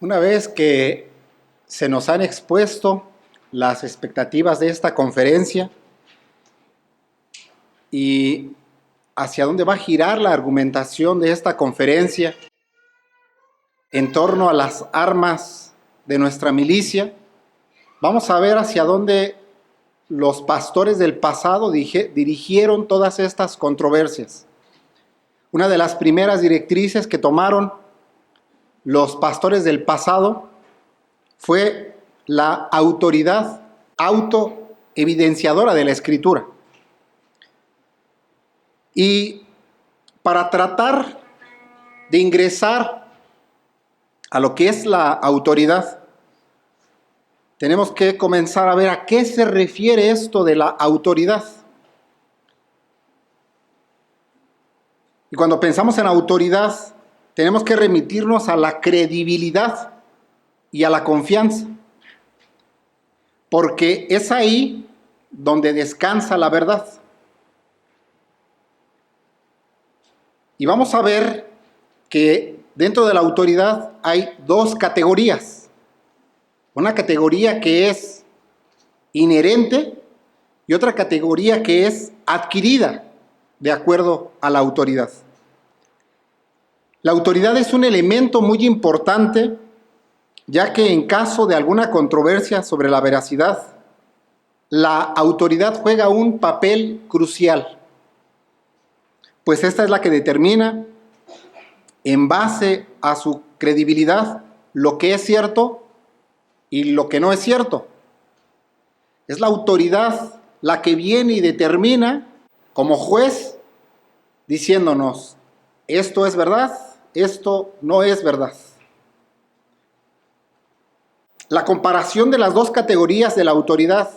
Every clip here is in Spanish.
Una vez que se nos han expuesto las expectativas de esta conferencia y hacia dónde va a girar la argumentación de esta conferencia en torno a las armas de nuestra milicia, vamos a ver hacia dónde los pastores del pasado dirigieron todas estas controversias. Una de las primeras directrices que tomaron los pastores del pasado fue la autoridad autoevidenciadora de la Escritura. Y para tratar de ingresar a lo que es la autoridad, tenemos que comenzar a ver a qué se refiere esto de la autoridad. Y cuando pensamos en autoridad, tenemos que remitirnos a la credibilidad y a la confianza, porque es ahí donde descansa la verdad. Y vamos a ver que dentro de la autoridad hay dos categorías. Una categoría que es inherente y otra categoría que es adquirida de acuerdo a la autoridad. La autoridad es un elemento muy importante, ya que en caso de alguna controversia sobre la veracidad, la autoridad juega un papel crucial, pues esta es la que determina, en base a su credibilidad, lo que es cierto y lo que no es cierto. Es la autoridad la que viene y determina, como juez, diciéndonos, esto es verdad, esto no es verdad. La comparación de las dos categorías de la autoridad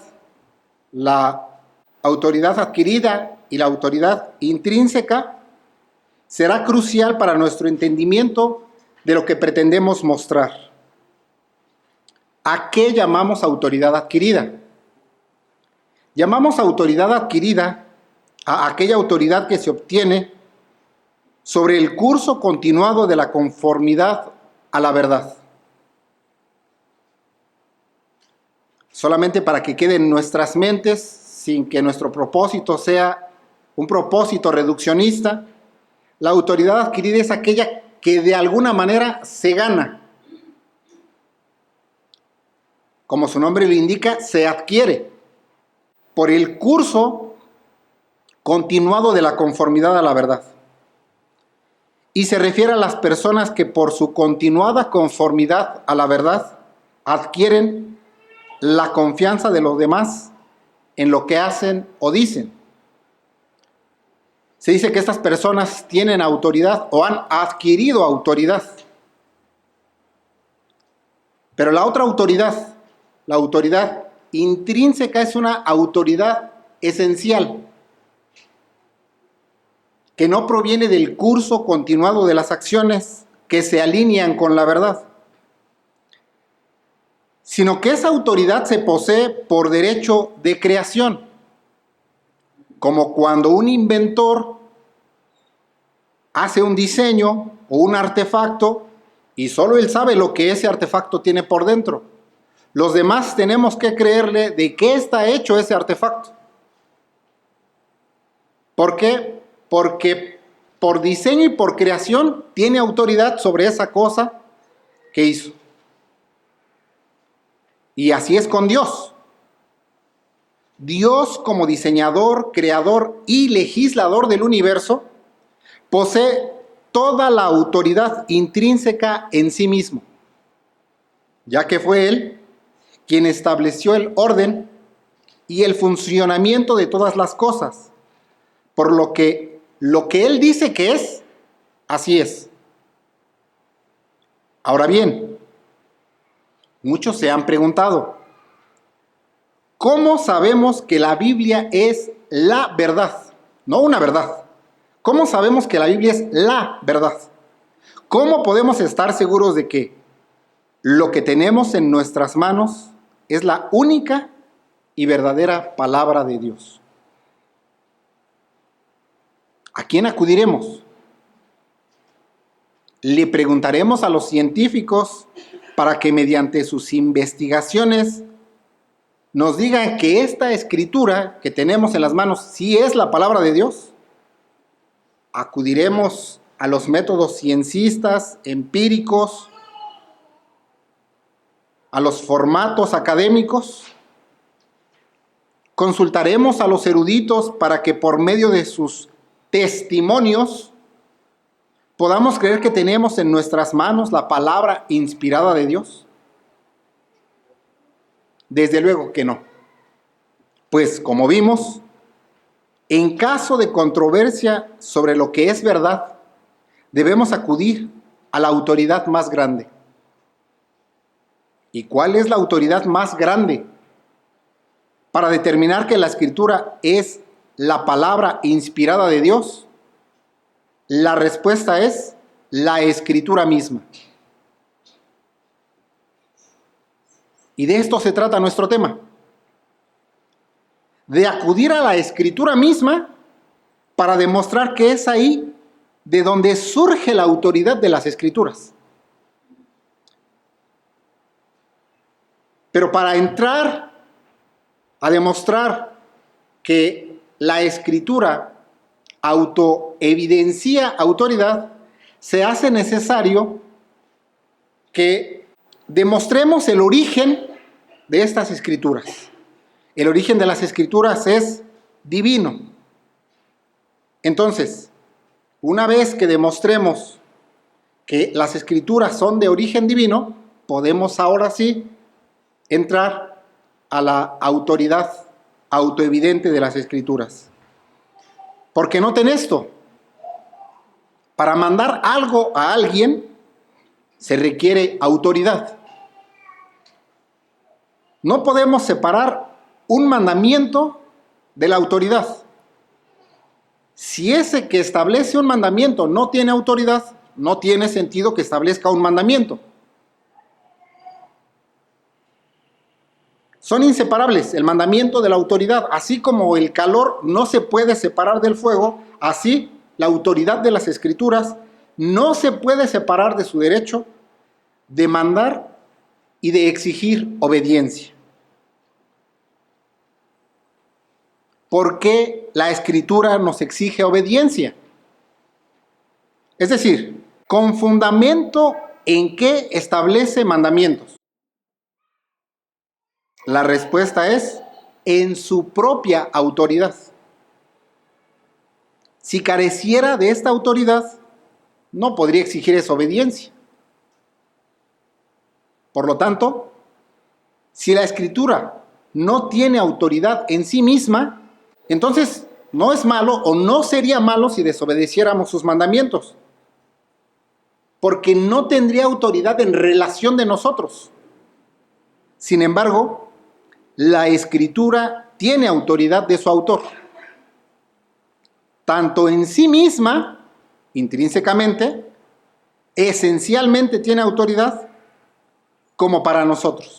adquirida y la autoridad intrínseca, será crucial para nuestro entendimiento de lo que pretendemos mostrar. ¿A qué llamamos autoridad adquirida? Llamamos autoridad adquirida a aquella autoridad que se obtiene sobre el curso continuado de la conformidad a la verdad. Solamente para que quede en nuestras mentes, sin que nuestro propósito sea un propósito reduccionista, la autoridad adquirida es aquella que de alguna manera se gana. Como su nombre lo indica, se adquiere por el curso continuado de la conformidad a la verdad. Y se refiere a las personas que por su continuada conformidad a la verdad adquieren la confianza de los demás en lo que hacen o dicen. Se dice que estas personas tienen autoridad o han adquirido autoridad. Pero la otra autoridad, la autoridad intrínseca, es una autoridad esencial, que no proviene del curso continuado de las acciones que se alinean con la verdad, sino que esa autoridad se posee por derecho de creación, como cuando un inventor hace un diseño o un artefacto y solo él sabe lo que ese artefacto tiene por dentro. Los demás tenemos que creerle de qué está hecho ese artefacto. ¿Por qué? Porque por diseño y por creación tiene autoridad sobre esa cosa que hizo. Y así es con Dios. Dios, como diseñador, creador y legislador del universo, posee toda la autoridad intrínseca en sí mismo, ya que fue Él quien estableció el orden y el funcionamiento de todas las cosas, por lo que Él dice que es, así es. Ahora bien, muchos se han preguntado, ¿cómo sabemos que la Biblia es la verdad? No una verdad. ¿Cómo sabemos que la Biblia es la verdad? ¿Cómo podemos estar seguros de que lo que tenemos en nuestras manos es la única y verdadera palabra de Dios? ¿A quién acudiremos? ¿Le preguntaremos a los científicos para que mediante sus investigaciones nos digan que esta escritura que tenemos en las manos sí es la palabra de Dios, acudiremos a los métodos ciencistas, empíricos, a los formatos académicos, consultaremos a los eruditos para que por medio de sus testimonios podamos creer que tenemos en nuestras manos la palabra inspirada de Dios. Desde luego que no. Pues como vimos, en caso de controversia sobre lo que es verdad, debemos acudir a la autoridad más grande. ¿Y cuál es la autoridad más grande para determinar que la Escritura es la palabra inspirada de Dios? La respuesta es la Escritura misma. Y de esto se trata nuestro tema. De acudir a la Escritura misma para demostrar que es ahí de donde surge la autoridad de las Escrituras. Pero para entrar a demostrar que la Escritura autoevidencia autoridad, se hace necesario que demostremos el origen de estas Escrituras. El origen de las Escrituras es divino. Entonces, una vez que demostremos que las Escrituras son de origen divino, podemos ahora sí entrar a la autoridad autoevidente de las Escrituras. Porque noten esto, para mandar algo a alguien se requiere autoridad. No podemos separar un mandamiento de la autoridad. Si ese que establece un mandamiento no tiene autoridad, no tiene sentido que establezca un mandamiento. Son inseparables el mandamiento de la autoridad, así como el calor no se puede separar del fuego, así la autoridad de las Escrituras no se puede separar de su derecho de mandar y de exigir obediencia. ¿Por qué la Escritura nos exige obediencia? Es decir, ¿con fundamento en qué establece mandamientos? La respuesta es en su propia autoridad. Si careciera de esta autoridad, no podría exigir esa obediencia. Por lo tanto, si la Escritura no tiene autoridad en sí misma, entonces no es malo o no sería malo si desobedeciéramos sus mandamientos, porque no tendría autoridad en relación de nosotros. Sin embargo, la Escritura tiene autoridad de su autor, tanto en sí misma, intrínsecamente, esencialmente tiene autoridad, como para nosotros.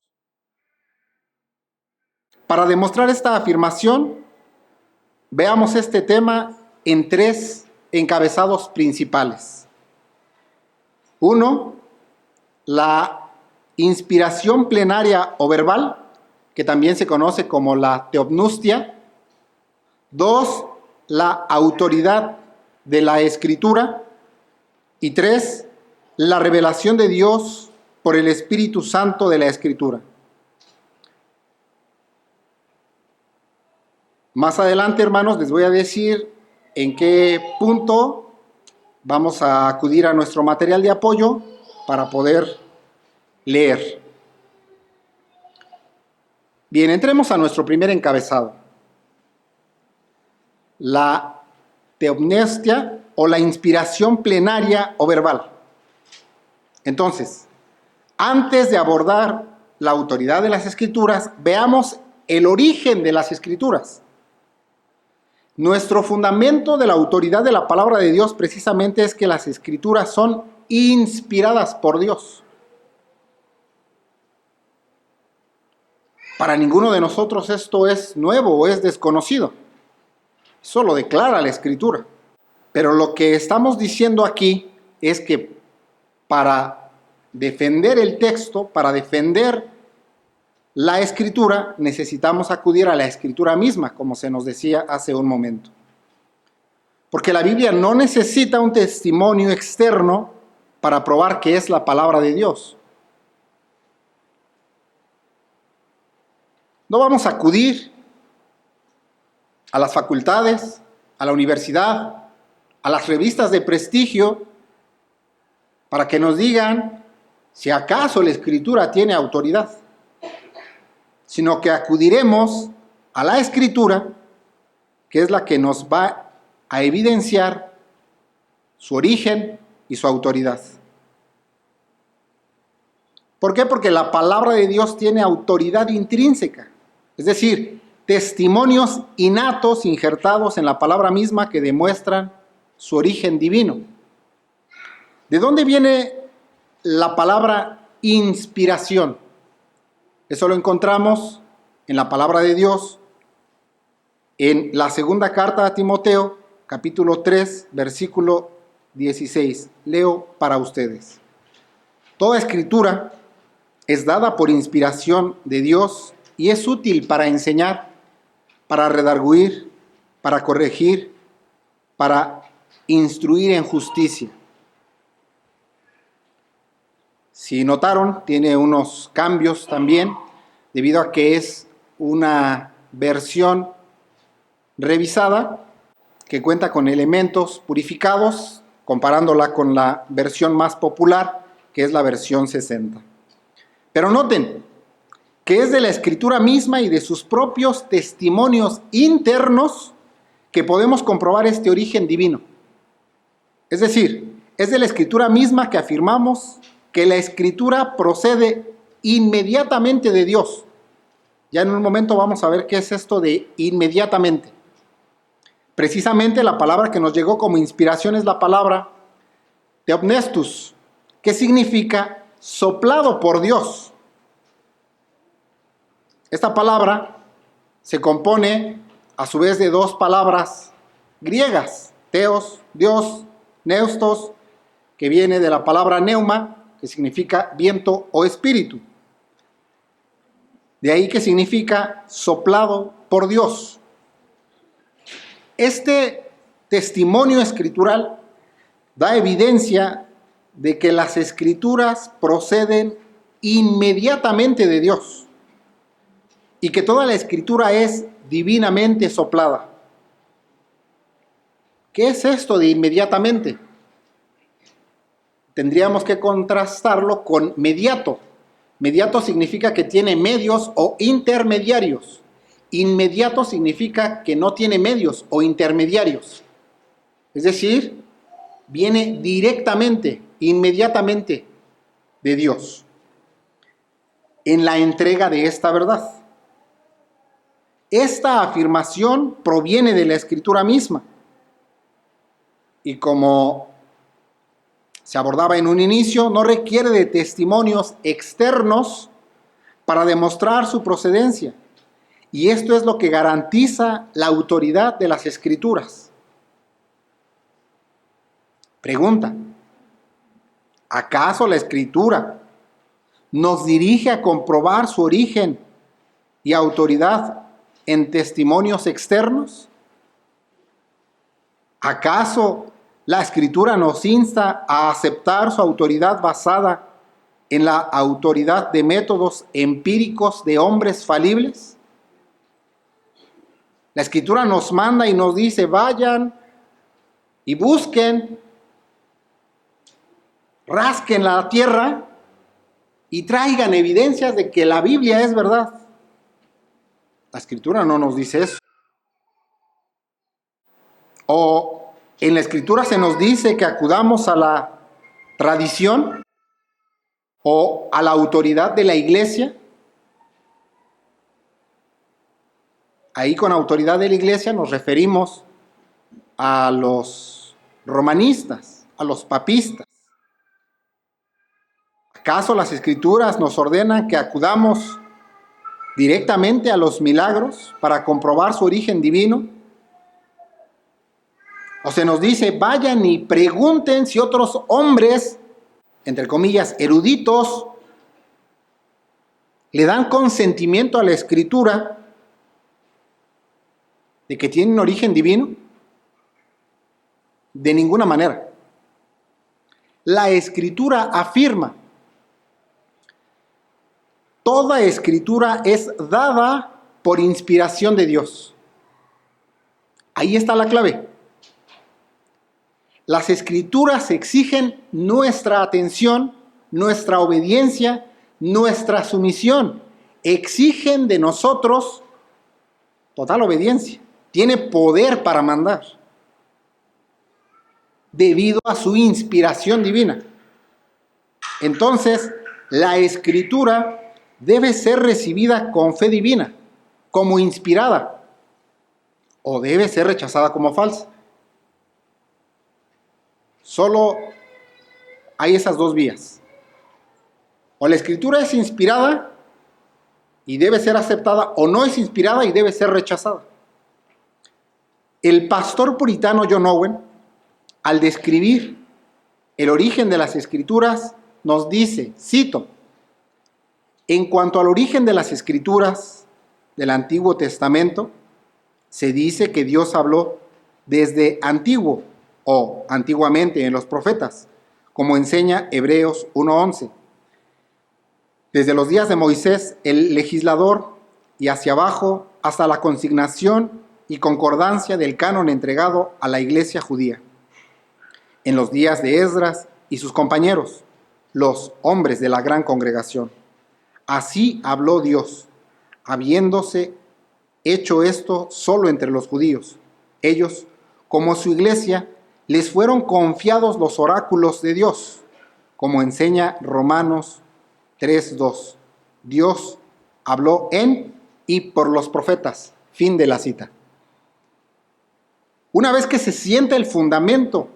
Para demostrar esta afirmación, veamos este tema en 3 encabezados principales. 1, la inspiración plenaria o verbal, que también se conoce como la teopnustia. 2, la autoridad de la Escritura. Y 3, la revelación de Dios por el Espíritu Santo de la Escritura. Más adelante, hermanos, les voy a decir en qué punto vamos a acudir a nuestro material de apoyo para poder leer. Bien, entremos a nuestro primer encabezado. La teopnestia o la inspiración plenaria o verbal. Entonces, antes de abordar la autoridad de las Escrituras, veamos el origen de las Escrituras. Nuestro fundamento de la autoridad de la palabra de Dios precisamente es que las Escrituras son inspiradas por Dios. Para ninguno de nosotros esto es nuevo o es desconocido. Eso lo declara la Escritura. Pero lo que estamos diciendo aquí es que para defender el texto, para defender la escritura, necesitamos acudir a la escritura misma, como se nos decía hace un momento. Porque la Biblia no necesita un testimonio externo para probar que es la palabra de Dios. No vamos a acudir a las facultades, a la universidad, a las revistas de prestigio, para que nos digan si acaso la Escritura tiene autoridad, sino que acudiremos a la Escritura, que es la que nos va a evidenciar su origen y su autoridad. ¿Por qué? Porque la palabra de Dios tiene autoridad intrínseca, es decir, testimonios innatos injertados en la palabra misma que demuestran su origen divino. ¿De dónde viene la palabra inspiración? Eso lo encontramos en la palabra de Dios, en la segunda carta a Timoteo, capítulo 3, versículo 16. Leo para ustedes. Toda escritura es dada por inspiración de Dios y es útil para enseñar, para redarguir, para corregir, para instruir en justicia. Si notaron, tiene unos cambios también, debido a que es una versión revisada que cuenta con elementos purificados, comparándola con la versión más popular, que es la versión 60. Pero noten que es de la Escritura misma y de sus propios testimonios internos que podemos comprobar este origen divino. Es decir, es de la Escritura misma que afirmamos que la Escritura procede inmediatamente de Dios. Ya en un momento vamos a ver qué es esto de inmediatamente. Precisamente la palabra que nos llegó como inspiración es la palabra theopnestus, que significa soplado por Dios. Esta palabra se compone a su vez de dos palabras griegas, theos, Dios, neustos, que viene de la palabra neuma, que significa viento o espíritu. De ahí que significa soplado por Dios. Este testimonio escritural da evidencia de que las escrituras proceden inmediatamente de Dios y que toda la escritura es divinamente soplada. ¿Qué es esto de inmediatamente? Tendríamos que contrastarlo con mediato. Mediato significa que tiene medios o intermediarios. Inmediato significa que no tiene medios o intermediarios. Es decir, viene directamente, inmediatamente de Dios en la entrega de esta verdad. Esta afirmación proviene de la Escritura misma. Y como se abordaba en un inicio, no requiere de testimonios externos para demostrar su procedencia. Y esto es lo que garantiza la autoridad de las Escrituras. Pregunta: ¿acaso la Escritura nos dirige a comprobar su origen y autoridad en testimonios externos? ¿Acaso la Escritura nos insta a aceptar su autoridad basada en la autoridad de métodos empíricos de hombres falibles? La Escritura nos manda y nos dice: vayan y busquen, rasquen la tierra y traigan evidencias de que la Biblia es verdad. La Escritura no nos dice eso. O en la Escritura se nos dice que acudamos a la tradición o a la autoridad de la iglesia. Ahí con autoridad de la iglesia nos referimos a los romanistas, a los papistas. ¿Acaso las Escrituras nos ordenan que acudamos directamente a los milagros para comprobar su origen divino? O se nos dice: vayan y pregunten si otros hombres entre comillas, eruditos, le dan consentimiento a la Escritura de que tiene un origen divino. De ninguna manera. La Escritura afirma: toda Escritura es dada por inspiración de Dios. Ahí está la clave. Las Escrituras exigen nuestra atención, nuestra obediencia, nuestra sumisión. Exigen de nosotros total obediencia. Tiene poder para mandar, debido a su inspiración divina. Entonces, la Escritura debe ser recibida con fe divina, como inspirada, o debe ser rechazada como falsa. Solo hay esas dos vías. O la Escritura es inspirada y debe ser aceptada, o no es inspirada y debe ser rechazada. El pastor puritano John Owen, al describir el origen de las Escrituras, nos dice, cito: en cuanto al origen de las Escrituras del Antiguo Testamento, se dice que Dios habló desde antiguo o antiguamente en los profetas, como enseña Hebreos 1:11. Desde los días de Moisés, el legislador, y hacia abajo hasta la consignación y concordancia del canon entregado a la iglesia judía. En los días de Esdras y sus compañeros, los hombres de la gran congregación. Así habló Dios, habiéndose hecho esto solo entre los judíos. Ellos, como su iglesia, les fueron confiados los oráculos de Dios, como enseña Romanos 3:2. Dios habló en y por los profetas. Fin de la cita. Una vez que se sienta el fundamento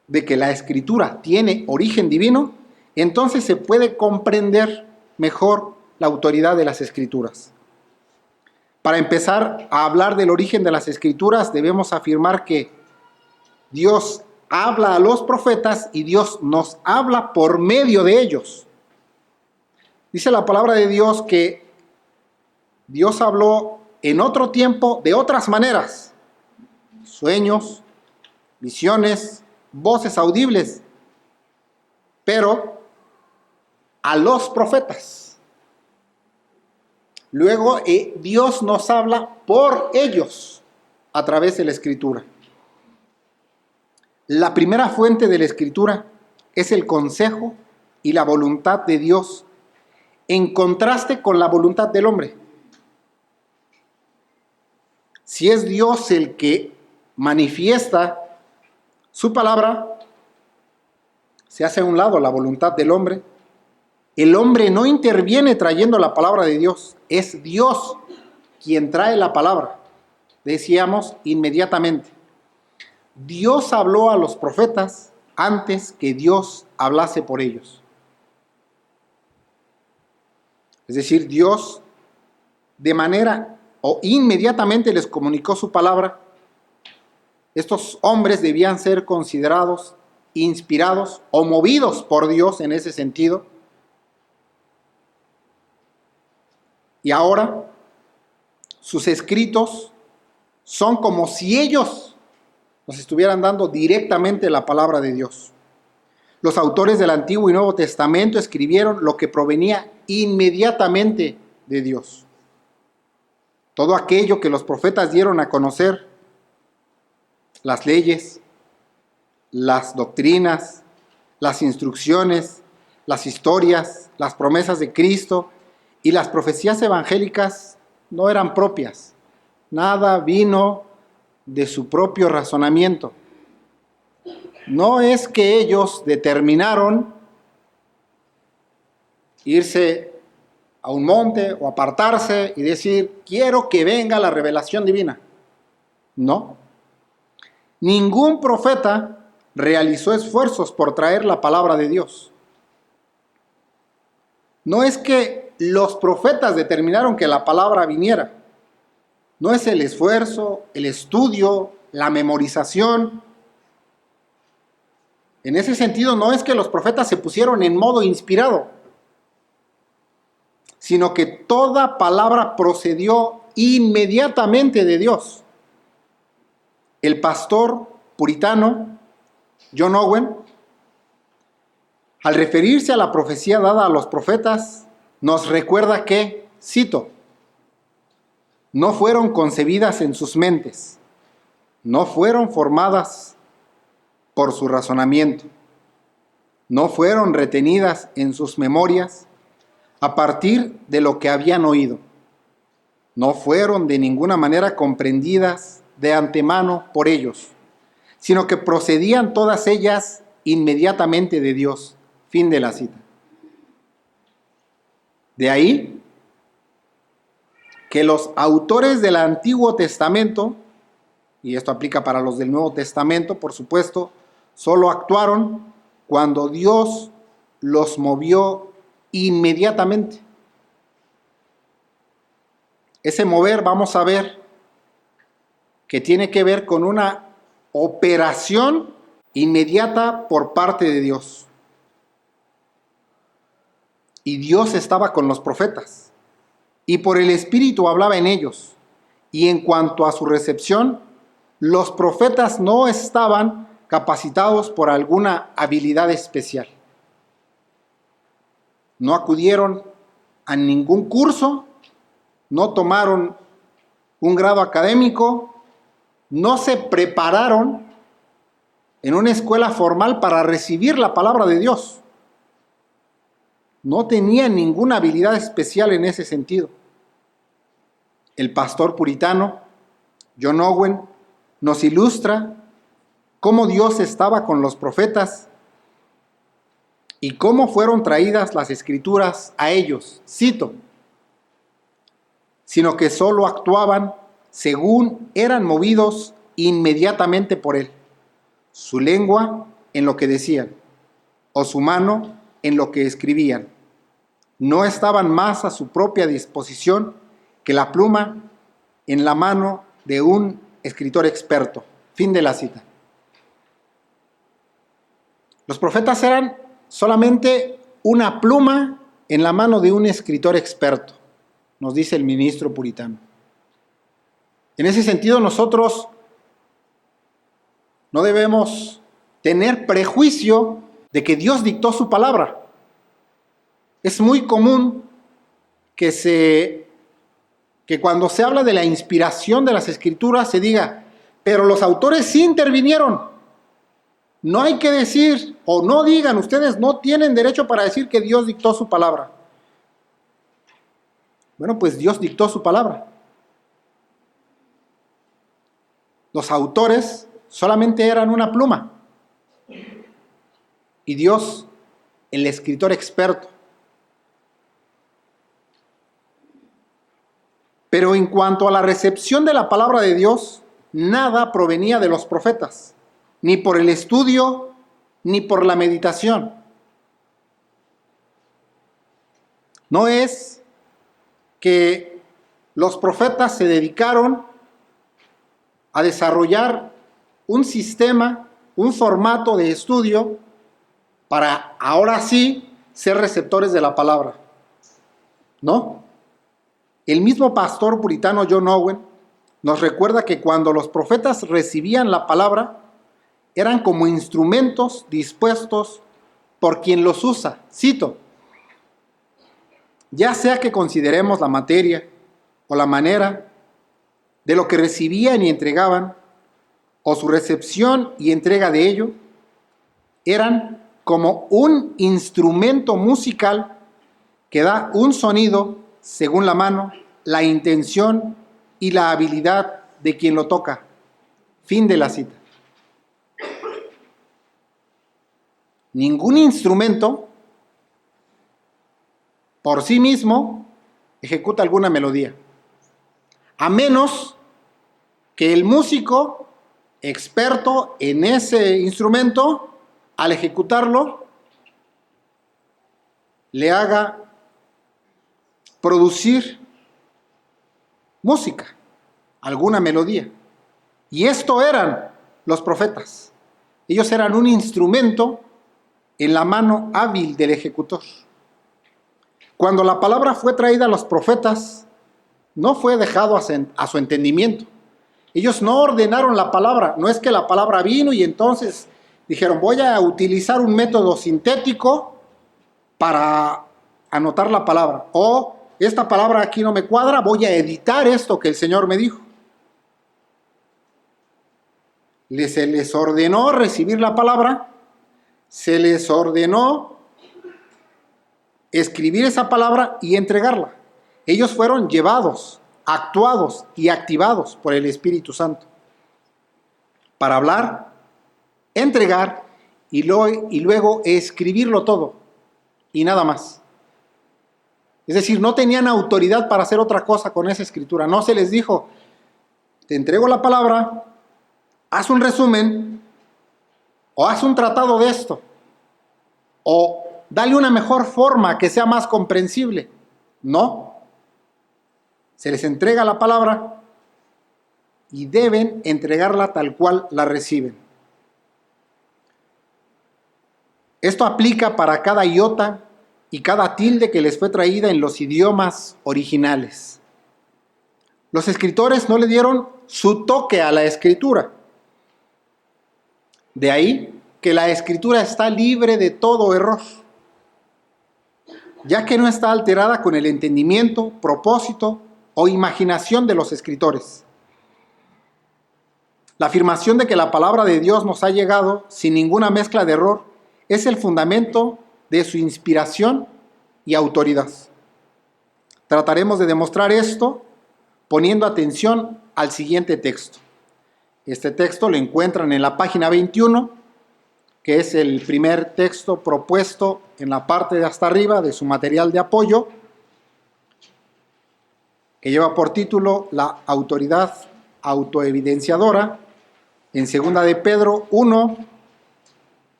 de que la Escritura tiene origen divino, entonces se puede comprender mejor la autoridad de las Escrituras. Para empezar a hablar del origen de las Escrituras, debemos afirmar que Dios habla a los profetas y Dios nos habla por medio de ellos. Dice la palabra de Dios que Dios habló en otro tiempo de otras maneras: sueños, visiones, voces audibles, pero a los profetas. Luego Dios nos habla por ellos a través de la Escritura. La primera fuente de la Escritura es el consejo y la voluntad de Dios, en contraste con la voluntad del hombre. Si es Dios el que manifiesta su palabra, se hace a un lado la voluntad del hombre. El hombre no interviene trayendo la palabra de Dios, es Dios quien trae la palabra. Decíamos inmediatamente. Dios habló a los profetas antes que Dios hablase por ellos. Es decir, Dios de manera o inmediatamente les comunicó su palabra. Estos hombres debían ser considerados inspirados o movidos por Dios en ese sentido. Y ahora sus escritos son como si ellos nos estuvieran dando directamente la palabra de Dios. Los autores del Antiguo y Nuevo Testamento escribieron lo que provenía inmediatamente de Dios. Todo aquello que los profetas dieron a conocer, las leyes, las doctrinas, las instrucciones, las historias, las promesas de Cristo y las profecías evangélicas no eran propias. Nada vino de su propio razonamiento. No es que ellos determinaron irse a un monte o apartarse y decir, quiero que venga la revelación divina. No. Ningún profeta realizó esfuerzos por traer la palabra de Dios. No es que los profetas determinaron que la palabra viniera. No es el esfuerzo, el estudio, la memorización. En ese sentido, no es que los profetas se pusieron en modo inspirado, sino que toda palabra procedió inmediatamente de Dios. El pastor puritano John Owen, al referirse a la profecía dada a los profetas, nos recuerda que, cito, no fueron concebidas en sus mentes, no fueron formadas por su razonamiento, no fueron retenidas en sus memorias a partir de lo que habían oído, no fueron de ninguna manera comprendidas de antemano por ellos, sino que procedían todas ellas inmediatamente de Dios. Fin de la cita. De ahí que los autores del Antiguo Testamento, y esto aplica para los del Nuevo Testamento, por supuesto, solo actuaron cuando Dios los movió inmediatamente. Ese mover, vamos a ver, que tiene que ver con una operación inmediata por parte de Dios. Y Dios estaba con los profetas, y por el Espíritu hablaba en ellos. Y en cuanto a su recepción, los profetas no estaban capacitados por alguna habilidad especial. No acudieron a ningún curso, no tomaron un grado académico, no se prepararon en una escuela formal para recibir la palabra de Dios. No tenían ninguna habilidad especial en ese sentido. El pastor puritano John Owen nos ilustra cómo Dios estaba con los profetas y cómo fueron traídas las escrituras a ellos. Cito, sino que solo actuaban según eran movidos inmediatamente por él, su lengua en lo que decían, o su mano en lo que escribían. No estaban más a su propia disposición que la pluma en la mano de un escritor experto. Fin de la cita. Los profetas eran solamente una pluma en la mano de un escritor experto, nos dice el ministro puritano. En ese sentido, nosotros no debemos tener prejuicio de que Dios dictó su palabra. Es muy común que cuando se habla de la inspiración de las escrituras se diga, pero los autores sí intervinieron. No hay que decir, o no digan, ustedes no tienen derecho para decir que Dios dictó su palabra. Bueno, pues Dios dictó su palabra. Los autores solamente eran una pluma. Y Dios, el escritor experto. Pero en cuanto a la recepción de la palabra de Dios, nada provenía de los profetas, ni por el estudio, ni por la meditación. No es que los profetas se dedicaron a desarrollar un sistema, un formato de estudio para ahora sí ser receptores de la palabra. ¿No? El mismo pastor puritano John Owen nos recuerda que cuando los profetas recibían la palabra, eran como instrumentos dispuestos por quien los usa. Cito, ya sea que consideremos la materia o la manera de lo que recibían y entregaban, o su recepción y entrega de ello, eran como un instrumento musical que da un sonido según la mano, la intención y la habilidad de quien lo toca. Fin de la cita. Ningún instrumento por sí mismo ejecuta alguna melodía, a menos que el músico experto en ese instrumento, al ejecutarlo, le haga producir música, alguna melodía. Y esto eran los profetas. Ellos eran un instrumento en la mano hábil del ejecutor. Cuando la palabra fue traída a los profetas, no fue dejado a su entendimiento. Ellos no ordenaron la palabra, no es que la palabra vino y entonces dijeron, voy a utilizar un método sintético para anotar la palabra. O esta palabra aquí no me cuadra, voy a editar esto que el Señor me dijo. Se les ordenó recibir la palabra, se les ordenó escribir esa palabra y entregarla. Ellos fueron llevados, actuados y activados por el Espíritu Santo para hablar, entregar y luego escribirlo todo y nada más. Es decir, no tenían autoridad para hacer otra cosa con esa escritura. No se les dijo, te entrego la palabra, haz un resumen o haz un tratado de esto o dale una mejor forma que sea más comprensible. No. Se les entrega la palabra y deben entregarla tal cual la reciben. Esto aplica para cada iota y cada tilde que les fue traída en los idiomas originales. Los escritores no le dieron su toque a la escritura. De ahí que la escritura está libre de todo error, ya que no está alterada con el entendimiento, propósito o imaginación de los escritores. La afirmación de que la palabra de Dios nos ha llegado sin ninguna mezcla de error es el fundamento de su inspiración y autoridad. Trataremos de demostrar esto poniendo atención al siguiente texto. Este texto lo encuentran en la página 21, que es el primer texto propuesto en la parte de hasta arriba de su material de apoyo, que lleva por título La autoridad autoevidenciadora, en 2 de Pedro 1,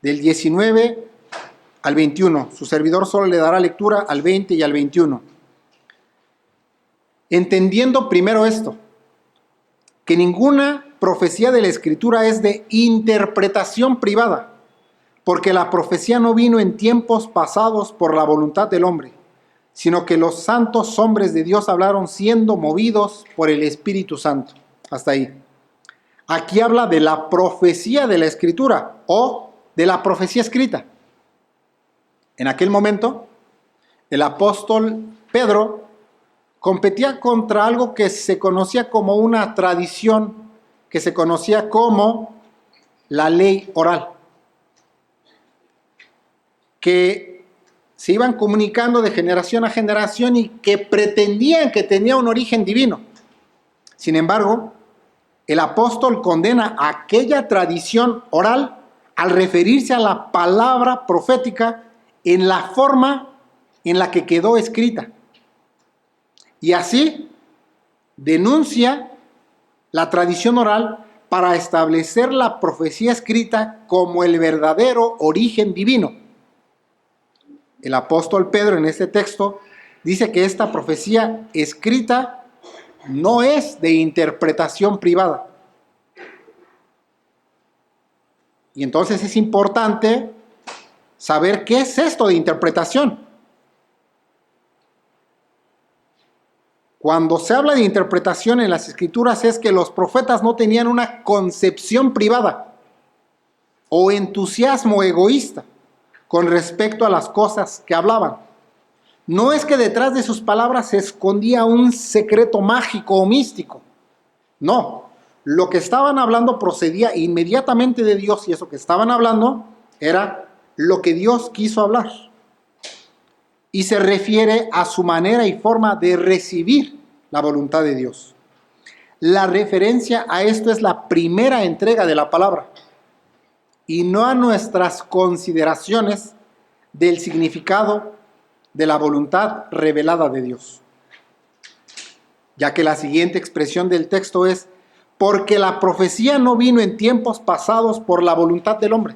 del 19 al 21. Su servidor solo le dará lectura al 20 y al 21. Entendiendo primero esto, que ninguna profecía de la Escritura es de interpretación privada, porque la profecía no vino en tiempos pasados por la voluntad del hombre, sino que los santos hombres de Dios hablaron siendo movidos por el Espíritu Santo. Hasta ahí. Aquí habla de la profecía de la Escritura o de la profecía escrita. En aquel momento, el apóstol Pedro competía contra algo que se conocía como una tradición, que se conocía como la ley oral, que se iban comunicando de generación a generación y que pretendían que tenía un origen divino. Sin embargo, el apóstol condena aquella tradición oral al referirse a la palabra profética en la forma en la que quedó escrita. Y así denuncia la tradición oral para establecer la profecía escrita como el verdadero origen divino. El apóstol Pedro en este texto dice que esta profecía escrita no es de interpretación privada. Y entonces es importante saber qué es esto de interpretación. Cuando se habla de interpretación en las Escrituras es que los profetas no tenían una concepción privada o entusiasmo egoísta con respecto a las cosas que hablaban. No es que detrás de sus palabras se escondía un secreto mágico o místico. No, lo que estaban hablando procedía inmediatamente de Dios y eso que estaban hablando era lo que Dios quiso hablar. Y se refiere a su manera y forma de recibir la voluntad de Dios. La referencia a esto es la primera entrega de la palabra y no a nuestras consideraciones del significado de la voluntad revelada de Dios. Ya que la siguiente expresión del texto es, porque la profecía no vino en tiempos pasados por la voluntad del hombre,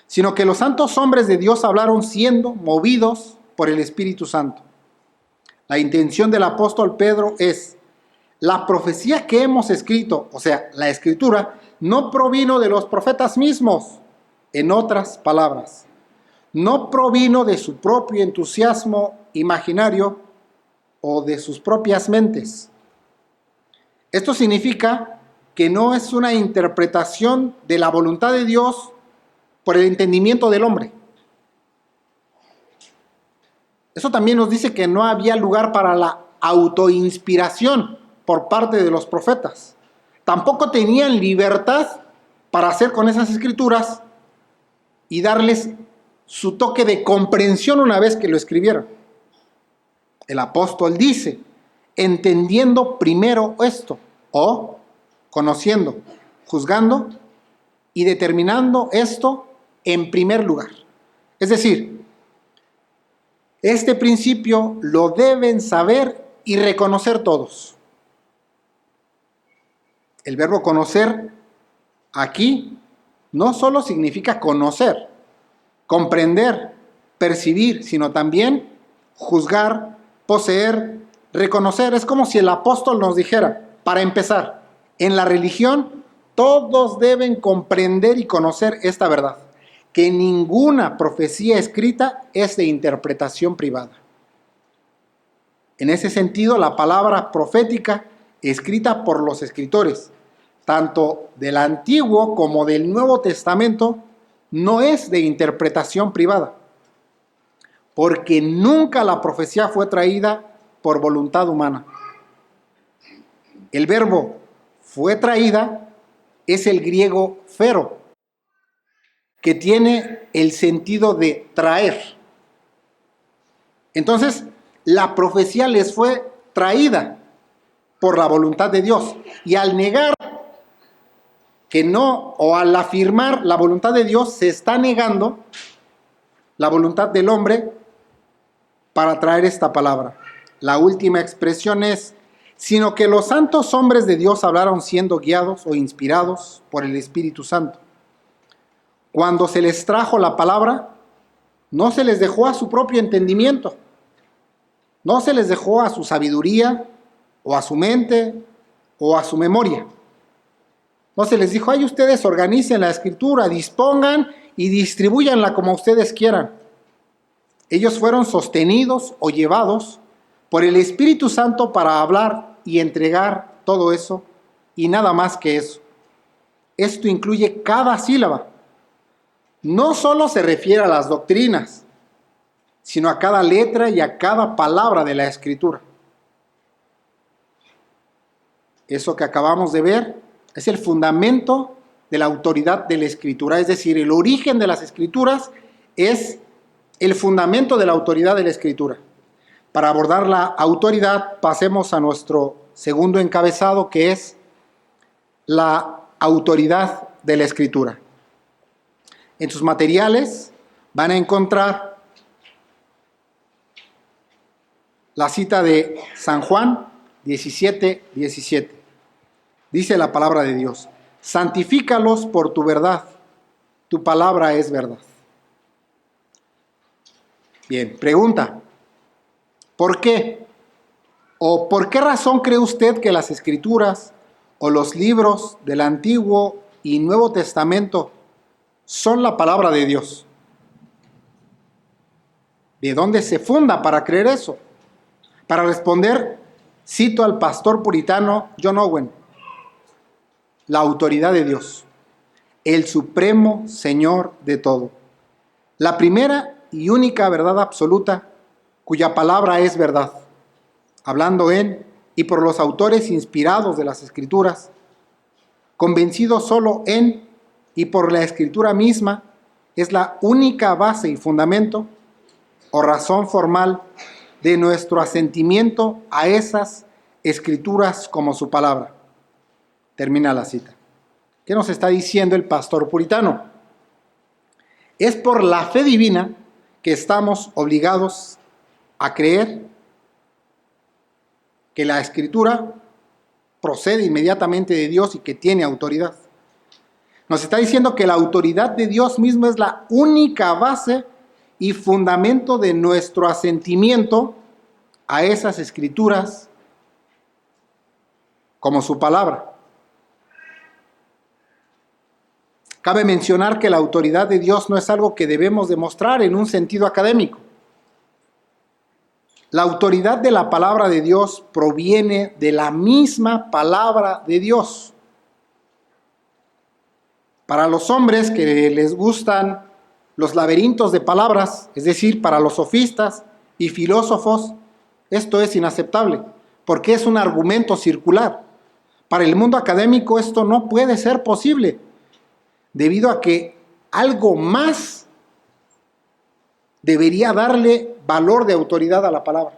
sino que los santos hombres de Dios hablaron siendo movidos por el Espíritu Santo. La intención del apóstol Pedro es, la profecía que hemos escrito, o sea, la Escritura, no provino de los profetas mismos. En otras palabras, no provino de su propio entusiasmo imaginario o de sus propias mentes. Esto significa que no es una interpretación de la voluntad de Dios por el entendimiento del hombre. Eso también nos dice que no había lugar para la autoinspiración por parte de los profetas. Tampoco tenían libertad para hacer con esas escrituras y darles su toque de comprensión una vez que lo escribieron. El apóstol dice, entendiendo primero esto, o conociendo, juzgando y determinando esto en primer lugar. Es decir, este principio lo deben saber y reconocer todos. El verbo conocer aquí no solo significa conocer, comprender, percibir, sino también juzgar, poseer, reconocer. Es como si el apóstol nos dijera, para empezar, en la religión todos deben comprender y conocer esta verdad, que ninguna profecía escrita es de interpretación privada. En ese sentido, la palabra profética escrita por los escritores, tanto del Antiguo como del Nuevo Testamento, no es de interpretación privada, porque nunca la profecía fue traída por voluntad humana. El verbo fue traída es el griego fero, que tiene el sentido de traer. Entonces, la profecía les fue traída por la voluntad de Dios. Y al negar que no, o al afirmar la voluntad de Dios, se está negando la voluntad del hombre para traer esta palabra. La última expresión es, sino que los santos hombres de Dios hablaron siendo guiados o inspirados por el Espíritu Santo. Cuando se les trajo la palabra, no se les dejó a su propio entendimiento, no se les dejó a su sabiduría, o a su mente, o a su memoria. No se les dijo, ay, ustedes organicen la escritura, dispongan y distribúyanla como ustedes quieran. Ellos fueron sostenidos o llevados por el Espíritu Santo para hablar y entregar todo eso, y nada más que eso. Esto incluye cada sílaba. No solo se refiere a las doctrinas, sino a cada letra y a cada palabra de la Escritura. Eso que acabamos de ver es el fundamento de la autoridad de la Escritura, es decir, el origen de las Escrituras es el fundamento de la autoridad de la Escritura. Para abordar la autoridad, pasemos a nuestro segundo encabezado, que es la autoridad de la Escritura. En sus materiales van a encontrar la cita de San Juan 17:17. Dice la palabra de Dios, santifícalos por tu verdad, tu palabra es verdad. Bien, pregunta, ¿por qué? ¿O por qué razón cree usted que las Escrituras o los libros del Antiguo y Nuevo Testamento son la palabra de Dios? ¿De dónde se funda para creer eso? Para responder, cito al pastor puritano John Owen, la autoridad de Dios, el supremo Señor de todo. La primera y única verdad absoluta, cuya palabra es verdad, hablando en y por los autores inspirados de las Escrituras, convencidos solo en y por la Escritura misma, es la única base y fundamento o razón formal de nuestro asentimiento a esas Escrituras como su palabra. Termina la cita. ¿Qué nos está diciendo el pastor puritano? Es por la fe divina que estamos obligados a creer que la Escritura procede inmediatamente de Dios y que tiene autoridad. Nos está diciendo que la autoridad de Dios mismo es la única base y fundamento de nuestro asentimiento a esas Escrituras como su palabra. Cabe mencionar que la autoridad de Dios no es algo que debemos demostrar en un sentido académico. La autoridad de la palabra de Dios proviene de la misma palabra de Dios. Para los hombres que les gustan los laberintos de palabras, es decir, para los sofistas y filósofos, esto es inaceptable, porque es un argumento circular. Para el mundo académico esto no puede ser posible, debido a que algo más debería darle valor de autoridad a la palabra.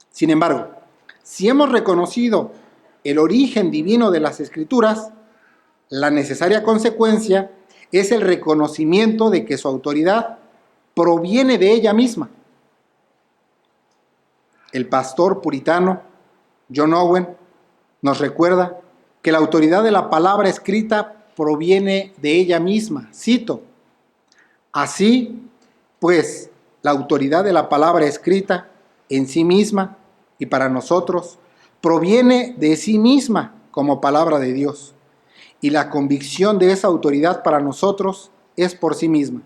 Sin embargo, si hemos reconocido el origen divino de las Escrituras, la necesaria consecuencia es el reconocimiento de que su autoridad proviene de ella misma. El pastor puritano John Owen nos recuerda que la autoridad de la palabra escrita proviene de ella misma. Cito: así, pues, la autoridad de la palabra escrita en sí misma y para nosotros proviene de sí misma como palabra de Dios. Y la convicción de esa autoridad para nosotros es por sí misma.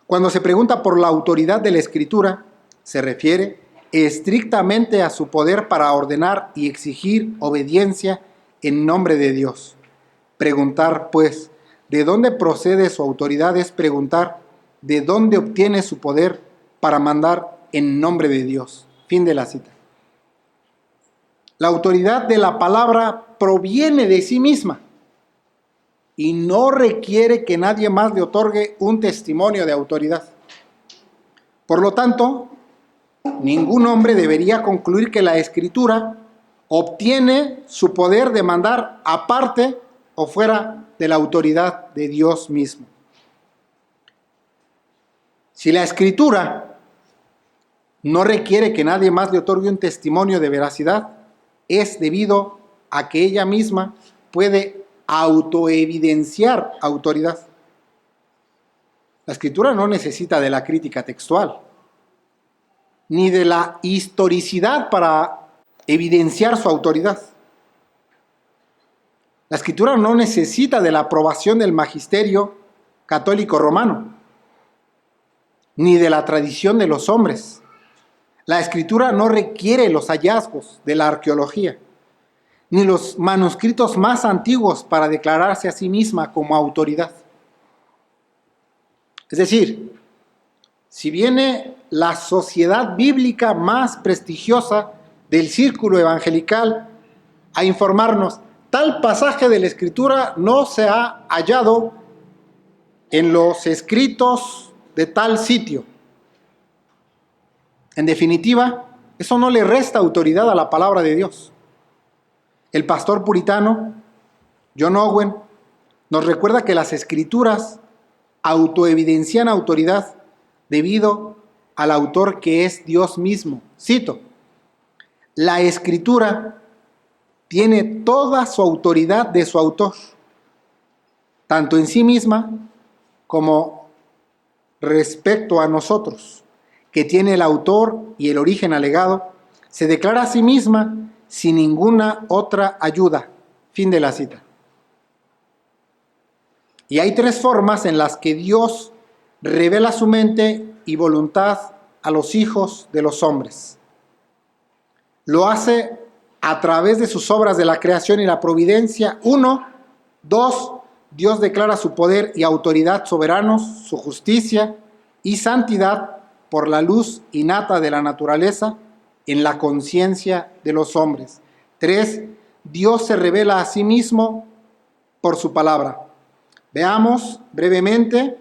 Cuando se pregunta por la autoridad de la Escritura, se refiere estrictamente a su poder para ordenar y exigir obediencia en nombre de Dios. Preguntar, pues, ¿de dónde procede su autoridad? Es preguntar, ¿de dónde obtiene su poder para mandar en nombre de Dios? Fin de la cita. La autoridad de la palabra proviene de sí misma y no requiere que nadie más le otorgue un testimonio de autoridad. Por lo tanto, ningún hombre debería concluir que la Escritura obtiene su poder de mandar aparte o fuera de la autoridad de Dios mismo. Si la Escritura no requiere que nadie más le otorgue un testimonio de veracidad, es debido a que ella misma puede autoevidenciar autoridad. La Escritura no necesita de la crítica textual, ni de la historicidad para evidenciar su autoridad. La Escritura no necesita de la aprobación del magisterio católico romano, ni de la tradición de los hombres. La Escritura no requiere los hallazgos de la arqueología, ni los manuscritos más antiguos para declararse a sí misma como autoridad. Es decir, si viene la sociedad bíblica más prestigiosa del círculo evangelical a informarnos, tal pasaje de la Escritura no se ha hallado en los escritos de tal sitio. En definitiva, eso no le resta autoridad a la palabra de Dios. El pastor puritano John Owen nos recuerda que las Escrituras autoevidencian autoridad debido al autor que es Dios mismo. Cito: la Escritura tiene toda su autoridad de su autor, tanto en sí misma como respecto a nosotros, que tiene el autor y el origen alegado, se declara a sí misma sin ninguna otra ayuda. Fin de la cita. Y hay tres formas en las que Dios revela su mente y voluntad a los hijos de los hombres. Lo hace a través de sus obras de la creación y la providencia. 1. 2. Dios declara su poder y autoridad soberanos, su justicia y santidad por la luz innata de la naturaleza en la conciencia de los hombres. 3. Dios se revela a sí mismo por su palabra. Veamos brevemente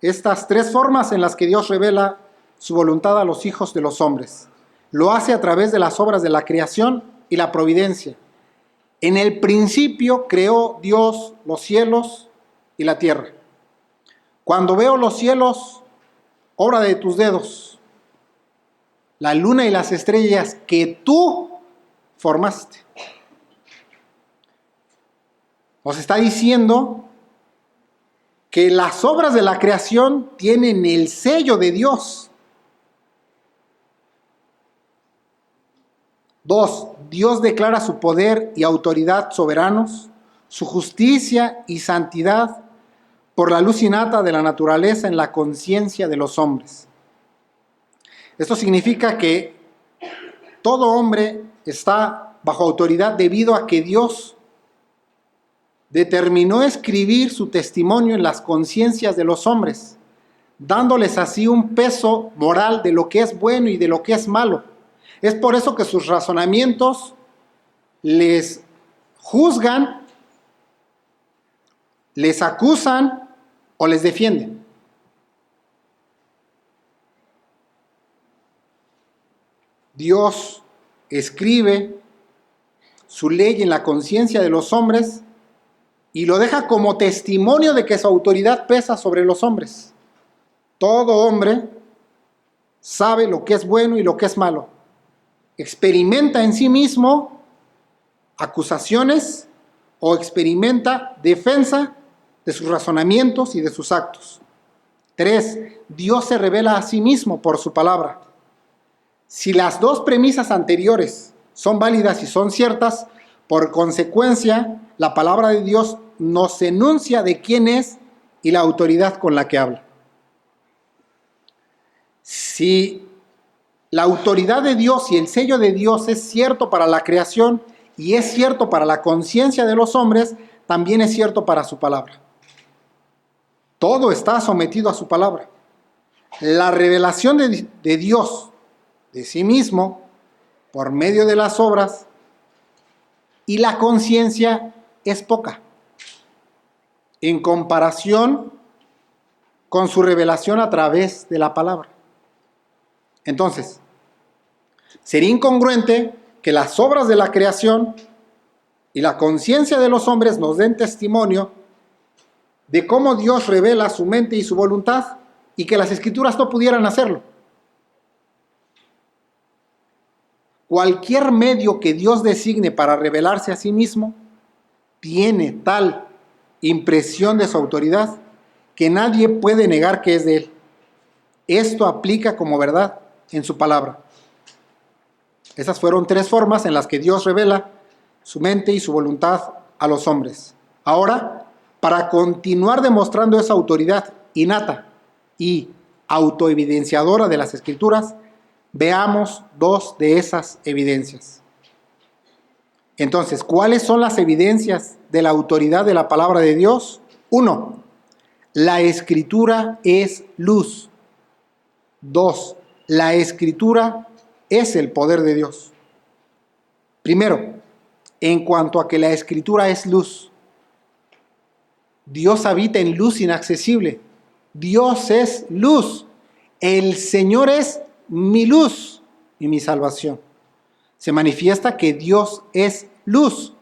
estas tres formas en las que Dios revela su voluntad a los hijos de los hombres. Lo hace a través de las obras de la creación y la providencia. En el principio creó Dios los cielos y la tierra. Cuando veo los cielos, obra de tus dedos, la luna y las estrellas que tú formaste. Nos está diciendo que las obras de la creación tienen el sello de Dios. 2. Dios declara su poder y autoridad soberanos, su justicia y santidad por la luz innata de la naturaleza en la conciencia de los hombres. Esto significa que todo hombre está bajo autoridad debido a que Dios determinó escribir su testimonio en las conciencias de los hombres, dándoles así un peso moral de lo que es bueno y de lo que es malo. Es por eso que sus razonamientos les juzgan, les acusan o les defienden. Dios escribe su ley en la conciencia de los hombres y lo deja como testimonio de que su autoridad pesa sobre los hombres. Todo hombre sabe lo que es bueno y lo que es malo. Experimenta en sí mismo acusaciones o experimenta defensa de sus razonamientos y de sus actos. 3. Dios se revela a sí mismo por su palabra. Si las dos premisas anteriores son válidas y son ciertas, por consecuencia, la palabra de Dios nos enuncia de quién es y la autoridad con la que habla. Si la autoridad de Dios y el sello de Dios es cierto para la creación y es cierto para la conciencia de los hombres, también es cierto para su palabra. Todo está sometido a su palabra. La revelación de Dios de sí mismo por medio de las obras y la conciencia es poca en comparación con su revelación a través de la palabra. Entonces, sería incongruente que las obras de la creación y la conciencia de los hombres nos den testimonio de cómo Dios revela su mente y su voluntad y que las Escrituras no pudieran hacerlo. Cualquier medio que Dios designe para revelarse a sí mismo tiene tal impresión de su autoridad que nadie puede negar que es de Él. Esto aplica como verdad en su palabra. Esas fueron 3 formas en las que Dios revela su mente y su voluntad a los hombres. Ahora, para continuar demostrando esa autoridad innata y autoevidenciadora de las Escrituras, veamos 2 de esas evidencias. Entonces, ¿cuáles son las evidencias de la autoridad de la palabra de Dios? 1. La Escritura es luz. 2. La Escritura es el poder de Dios. Primero, en cuanto a que la Escritura es luz. Dios habita en luz inaccesible. Dios es luz. El Señor es mi luz y mi salvación. Se manifiesta que Dios es luz.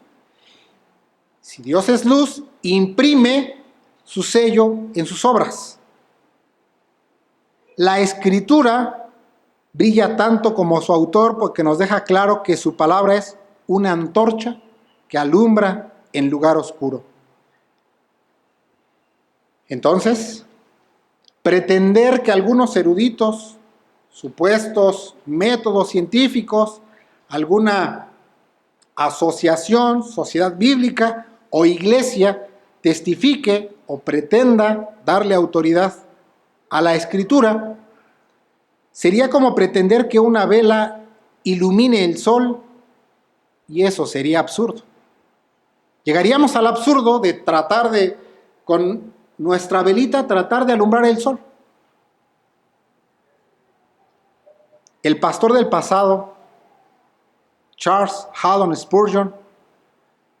Si Dios es luz, imprime su sello en sus obras. La Escritura brilla tanto como su autor porque nos deja claro que su palabra es una antorcha que alumbra en lugar oscuro. Entonces, pretender que algunos eruditos, supuestos métodos científicos, alguna asociación, sociedad bíblica o iglesia testifique o pretenda darle autoridad a la Escritura, sería como pretender que una vela ilumine el sol, y eso sería absurdo. Llegaríamos al absurdo de tratar de, con nuestra velita, tratar de alumbrar el sol. El pastor del pasado, Charles Haddon Spurgeon,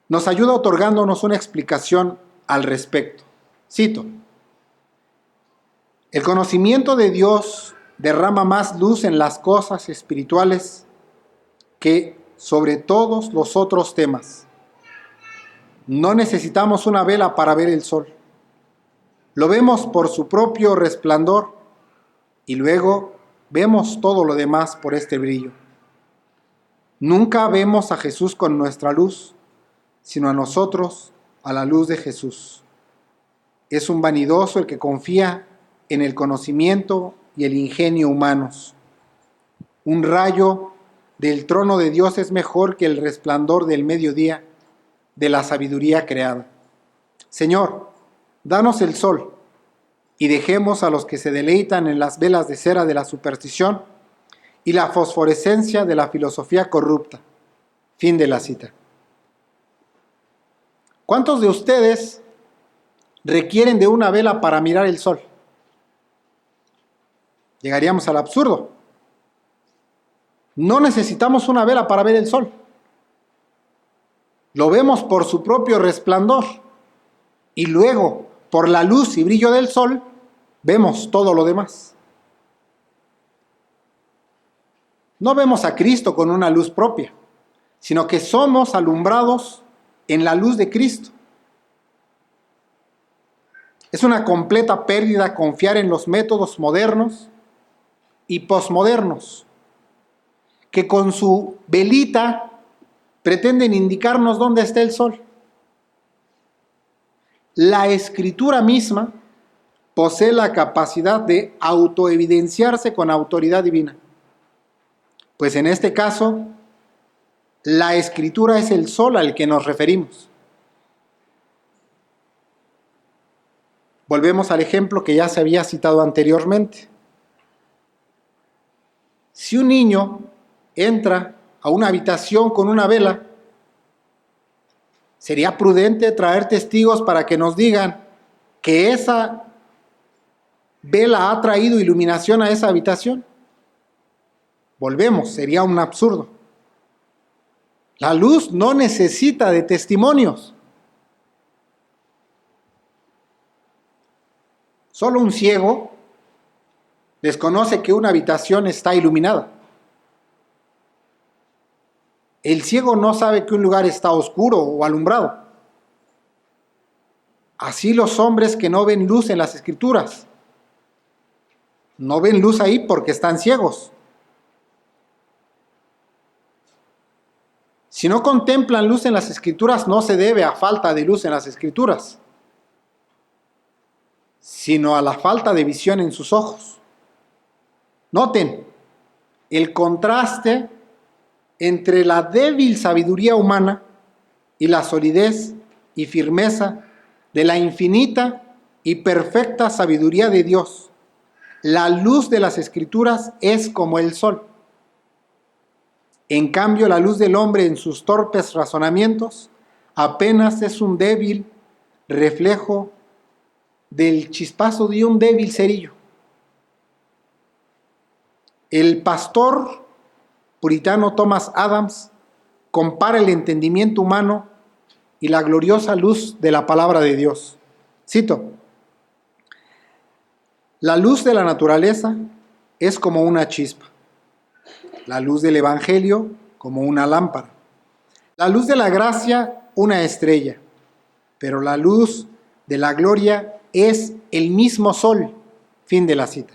nos ayuda otorgándonos una explicación al respecto. Cito: el conocimiento de Dios derrama más luz en las cosas espirituales que sobre todos los otros temas. No necesitamos una vela para ver el sol. Lo vemos por su propio resplandor y luego vemos todo lo demás por este brillo. Nunca vemos a Jesús con nuestra luz, sino a nosotros a la luz de Jesús. Es un vanidoso el que confía en el conocimiento y el ingenio humanos. Un rayo del trono de Dios es mejor que el resplandor del mediodía, de la sabiduría creada. Señor, danos el sol y dejemos a los que se deleitan en las velas de cera de la superstición y la fosforescencia de la filosofía corrupta. Fin de la cita. ¿Cuántos de ustedes requieren de una vela para mirar el sol? Llegaríamos al absurdo. No necesitamos una vela para ver el sol. Lo vemos por su propio resplandor. Y luego, por la luz y brillo del sol, vemos todo lo demás. No vemos a Cristo con una luz propia, sino que somos alumbrados en la luz de Cristo. Es una completa pérdida confiar en los métodos modernos y posmodernos, que con su velita pretenden indicarnos dónde está el sol. La Escritura misma posee la capacidad de autoevidenciarse con autoridad divina. Pues en este caso, la Escritura es el sol al que nos referimos. Volvemos al ejemplo que ya se había citado anteriormente. Si un niño entra a una habitación con una vela, ¿sería prudente traer testigos para que nos digan que esa vela ha traído iluminación a esa habitación? Volvemos, sería un absurdo. La luz no necesita de testimonios. Solo un ciego desconoce que una habitación está iluminada. El ciego no sabe que un lugar está oscuro o alumbrado. Así los hombres que no ven luz en las Escrituras. No ven luz ahí porque están ciegos. Si no contemplan luz en las Escrituras, no se debe a falta de luz en las Escrituras, sino a la falta de visión en sus ojos. Noten el contraste entre la débil sabiduría humana y la solidez y firmeza de la infinita y perfecta sabiduría de Dios. La luz de las Escrituras es como el sol. En cambio, la luz del hombre en sus torpes razonamientos apenas es un débil reflejo del chispazo de un débil cerillo. El pastor puritano Thomas Adams compara el entendimiento humano y la gloriosa luz de la palabra de Dios. Cito: la luz de la naturaleza es como una chispa, la luz del Evangelio como una lámpara, la luz de la gracia una estrella, pero la luz de la gloria es el mismo sol. Fin de la cita.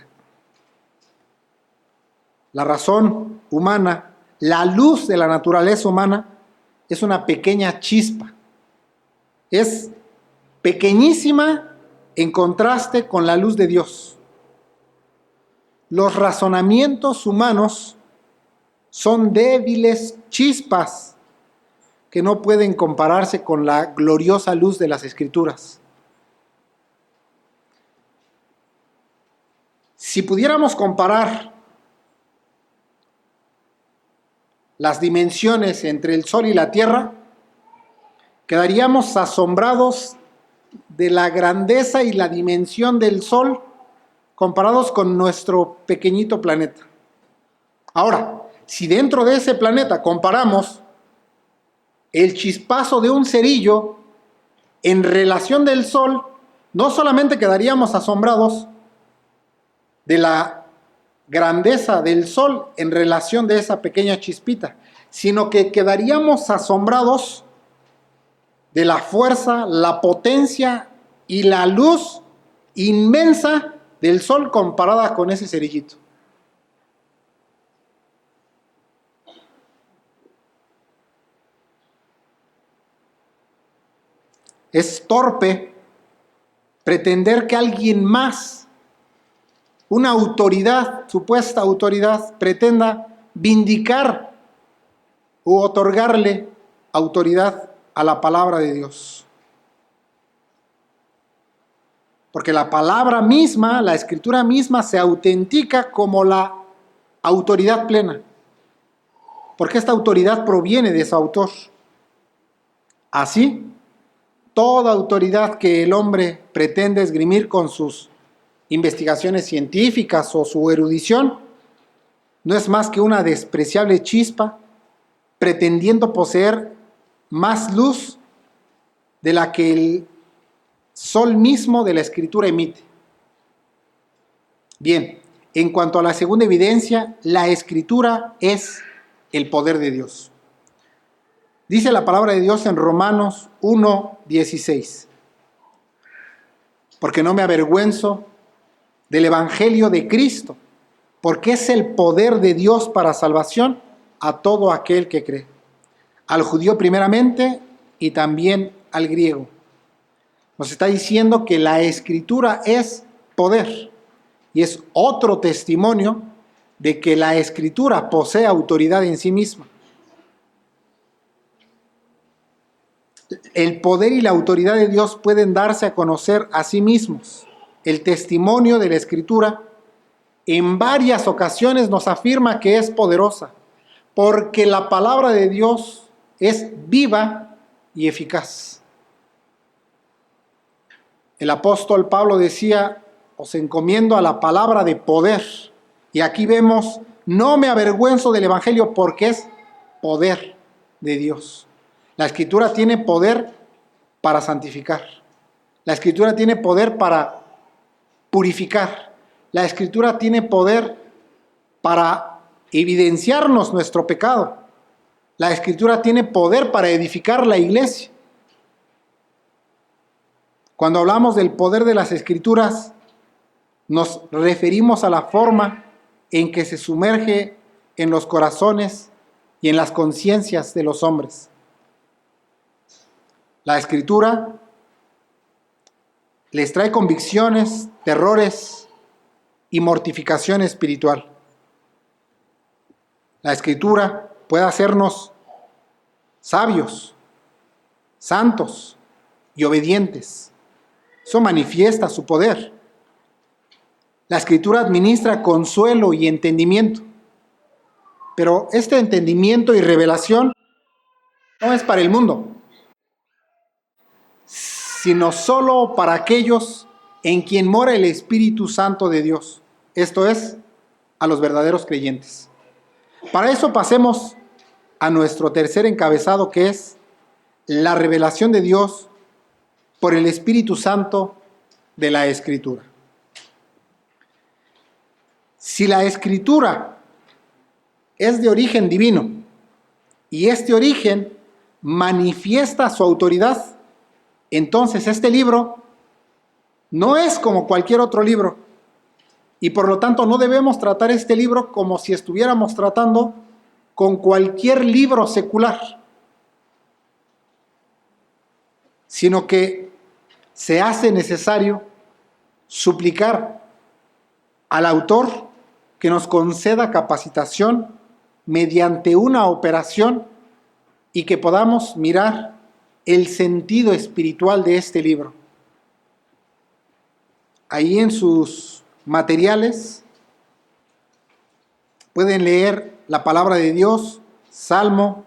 La razón humana, la luz de la naturaleza humana, es una pequeña chispa. Es pequeñísima en contraste con la luz de Dios. Los razonamientos humanos son débiles chispas que no pueden compararse con la gloriosa luz de las Escrituras. Si pudiéramos comparar las dimensiones entre el sol y la tierra, quedaríamos asombrados de la grandeza y la dimensión del sol comparados con nuestro pequeñito planeta. Ahora, si dentro de ese planeta comparamos el chispazo de un cerillo en relación del sol, no solamente quedaríamos asombrados de la grandeza del sol en relación de esa pequeña chispita, sino que quedaríamos asombrados de la fuerza, la potencia y la luz inmensa del sol comparada con ese cerillito. Es torpe pretender que alguien más, una autoridad, supuesta autoridad, pretenda vindicar u otorgarle autoridad a la palabra de Dios. Porque la palabra misma, la escritura misma, se autentica como la autoridad plena. Porque esta autoridad proviene de su autor. Así, toda autoridad que el hombre pretende esgrimir con sus investigaciones científicas o su erudición, no es más que una despreciable chispa pretendiendo poseer más luz de la que el sol mismo de la escritura emite. Bien, en cuanto a la segunda evidencia, la escritura es el poder de Dios. Dice la palabra de Dios en Romanos 1:16. Porque no me avergüenzo del evangelio de Cristo, porque es el poder de Dios para salvación a todo aquel que cree, al judío primeramente y también al griego. Nos está diciendo que la escritura es poder y es otro testimonio de que la escritura posee autoridad en sí misma. El poder y la autoridad de Dios pueden darse a conocer a sí mismos. El testimonio de la escritura en varias ocasiones nos afirma que es poderosa, porque la palabra de Dios es viva y eficaz. El apóstol Pablo decía: os encomiendo a la palabra de poder. Y aquí vemos: no me avergüenzo del evangelio, porque es poder de Dios. La escritura tiene poder para santificar. La escritura tiene poder para purificar. La escritura tiene poder para evidenciarnos nuestro pecado. La escritura tiene poder para edificar la iglesia. Cuando hablamos del poder de las escrituras, nos referimos a la forma en que se sumerge en los corazones y en las conciencias de los hombres. La escritura les trae convicciones, terrores y mortificación espiritual. La escritura puede hacernos sabios, santos y obedientes. Eso manifiesta su poder. La escritura administra consuelo y entendimiento. Pero este entendimiento y revelación no es para el mundo, sino solo para aquellos en quien mora el Espíritu Santo de Dios. Esto es, a los verdaderos creyentes. Para eso pasemos a nuestro tercer encabezado, que es la revelación de Dios por el Espíritu Santo de la Escritura. Si la Escritura es de origen divino y este origen manifiesta su autoridad, entonces este libro no es como cualquier otro libro y por lo tanto no debemos tratar este libro como si estuviéramos tratando con cualquier libro secular, sino que se hace necesario suplicar al autor que nos conceda capacitación mediante una operación y que podamos mirar el sentido espiritual de este libro. Ahí en sus materiales pueden leer la palabra de Dios, Salmo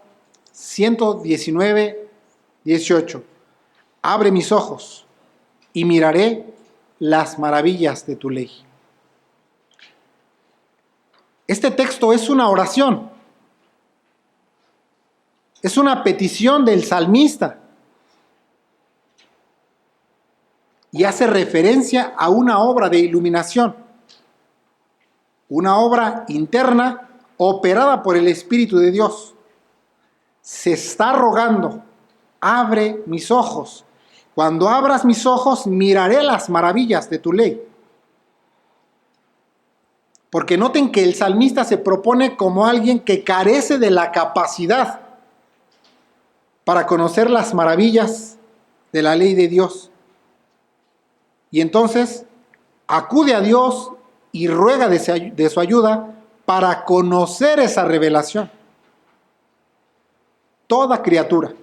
119, 18. Abre mis ojos y miraré las maravillas de tu ley. Este texto es una oración, es una petición del salmista y hace referencia a una obra de iluminación, una obra interna operada por el Espíritu de Dios. Se está rogando: abre mis ojos. Cuando abras mis ojos, miraré las maravillas de tu ley. Porque noten que el salmista se propone como alguien que carece de la capacidad para conocer las maravillas de la ley de Dios. Y entonces acude a Dios y ruega de su ayuda para conocer esa revelación. Toda criatura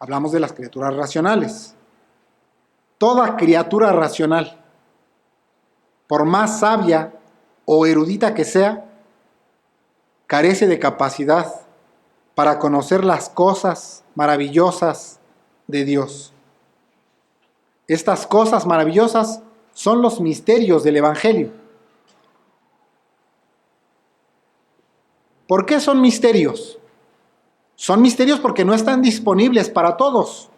Hablamos de las criaturas racionales. Toda criatura racional, por más sabia o erudita que sea, carece de capacidad para conocer las cosas maravillosas de Dios. Estas cosas maravillosas son los misterios del Evangelio. ¿Por qué son misterios? Son misterios porque no están disponibles para todos,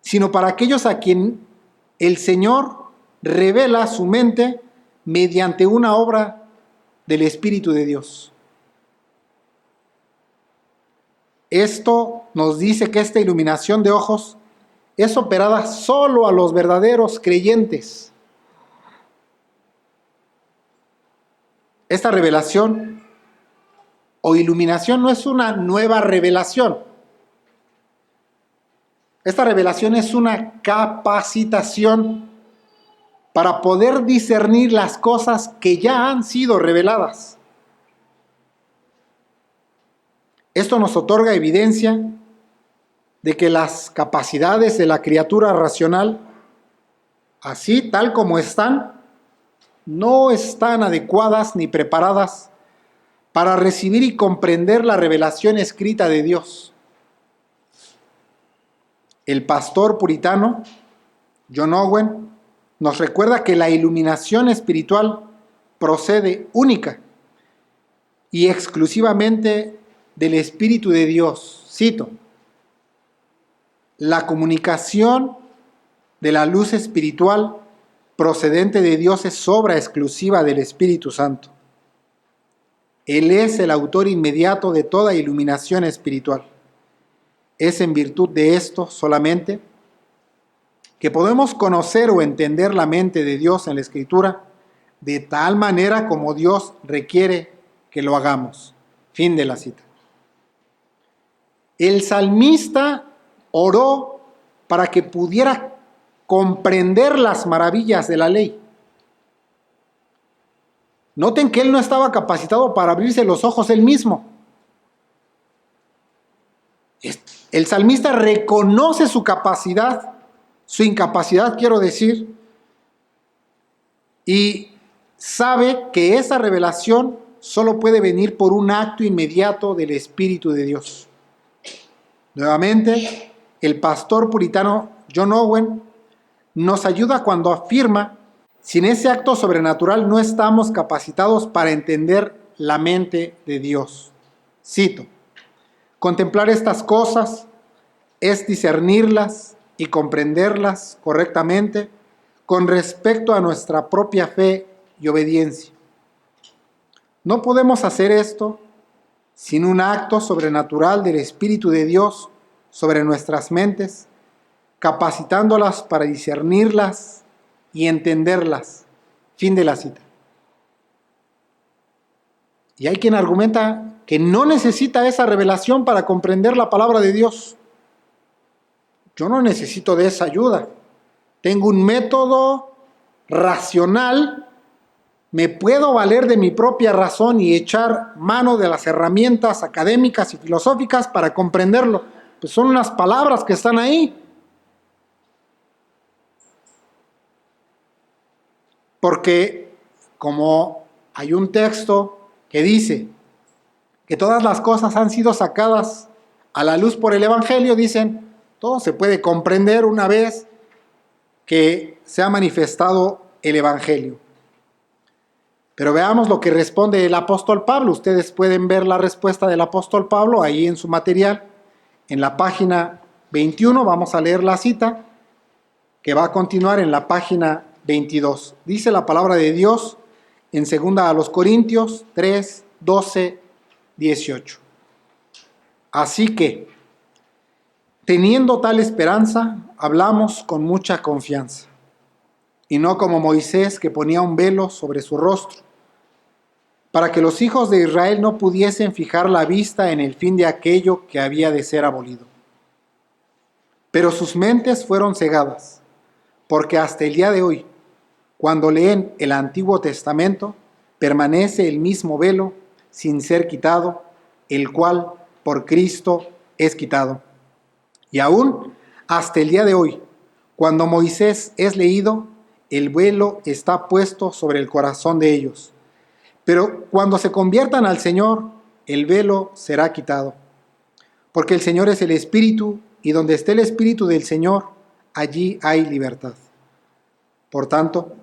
sino para aquellos a quien el Señor revela su mente mediante una obra del Espíritu de Dios. Esto nos dice que esta iluminación de ojos es operada solo a los verdaderos creyentes. Esta revelación o iluminación no es una nueva revelación. Esta revelación es una capacitación para poder discernir las cosas que ya han sido reveladas. Esto nos otorga evidencia de que las capacidades de la criatura racional, así tal como están, no están adecuadas ni preparadas para recibir y comprender la revelación escrita de Dios. El pastor puritano John Owen nos recuerda que la iluminación espiritual procede única y exclusivamente del Espíritu de Dios. Cito: la comunicación de la luz espiritual procedente de Dios es obra exclusiva del Espíritu Santo. Él es el autor inmediato de toda iluminación espiritual. Es en virtud de esto solamente que podemos conocer o entender la mente de Dios en la Escritura de tal manera como Dios requiere que lo hagamos. Fin de la cita. El salmista oró para que pudiera comprender las maravillas de la ley. Noten que él no estaba capacitado para abrirse los ojos él mismo. El salmista reconoce su capacidad, su incapacidad, quiero decir, y sabe que esa revelación solo puede venir por un acto inmediato del Espíritu de Dios. Nuevamente, el pastor puritano John Owen nos ayuda cuando afirma: sin ese acto sobrenatural no estamos capacitados para entender la mente de Dios. Cito: contemplar estas cosas es discernirlas y comprenderlas correctamente con respecto a nuestra propia fe y obediencia. No podemos hacer esto sin un acto sobrenatural del Espíritu de Dios sobre nuestras mentes, capacitándolas para discernirlas y entenderlas. Fin de la cita. Y hay quien argumenta que no necesita esa revelación para comprender la palabra de Dios. Yo no necesito de esa ayuda. Tengo un método racional, me puedo valer de mi propia razón y echar mano de las herramientas académicas y filosóficas para comprenderlo. Pues son unas palabras que están ahí. Porque como hay un texto que dice que todas las cosas han sido sacadas a la luz por el Evangelio, dicen, todo se puede comprender una vez que se ha manifestado el Evangelio. Pero veamos lo que responde el apóstol Pablo. Ustedes pueden ver la respuesta del apóstol Pablo ahí en su material, en la página 21. Vamos a leer la cita que va a continuar en la página 22. Dice la palabra de Dios en 2 Corintios 3, 12, 18. Así que, teniendo tal esperanza, hablamos con mucha confianza, y no como Moisés, que ponía un velo sobre su rostro, para que los hijos de Israel no pudiesen fijar la vista en el fin de aquello que había de ser abolido. Pero sus mentes fueron cegadas, porque hasta el día de hoy, cuando leen el Antiguo Testamento, permanece el mismo velo sin ser quitado, el cual por Cristo es quitado. Y aún hasta el día de hoy, cuando Moisés es leído, el velo está puesto sobre el corazón de ellos. Pero cuando se conviertan al Señor, el velo será quitado. Porque el Señor es el Espíritu, y donde esté el Espíritu del Señor, allí hay libertad. Por tanto,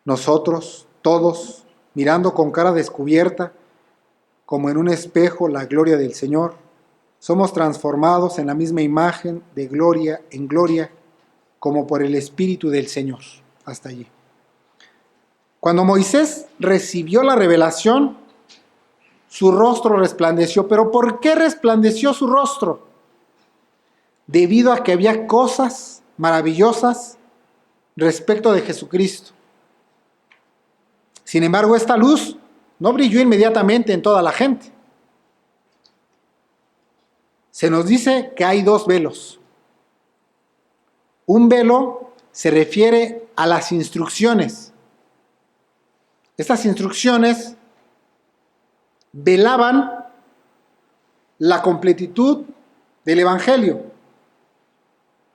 nosotros, todos, mirando con cara descubierta, como en un espejo, la gloria del Señor, somos transformados en la misma imagen de gloria en gloria, como por el Espíritu del Señor. Hasta allí. Cuando Moisés recibió la revelación, su rostro resplandeció. ¿Pero por qué resplandeció su rostro? Debido a que había cosas maravillosas respecto de Jesucristo. Sin embargo, esta luz no brilló inmediatamente en toda la gente. Se nos dice que hay dos velos. Un velo se refiere a las instrucciones. Estas instrucciones velaban la completitud del Evangelio,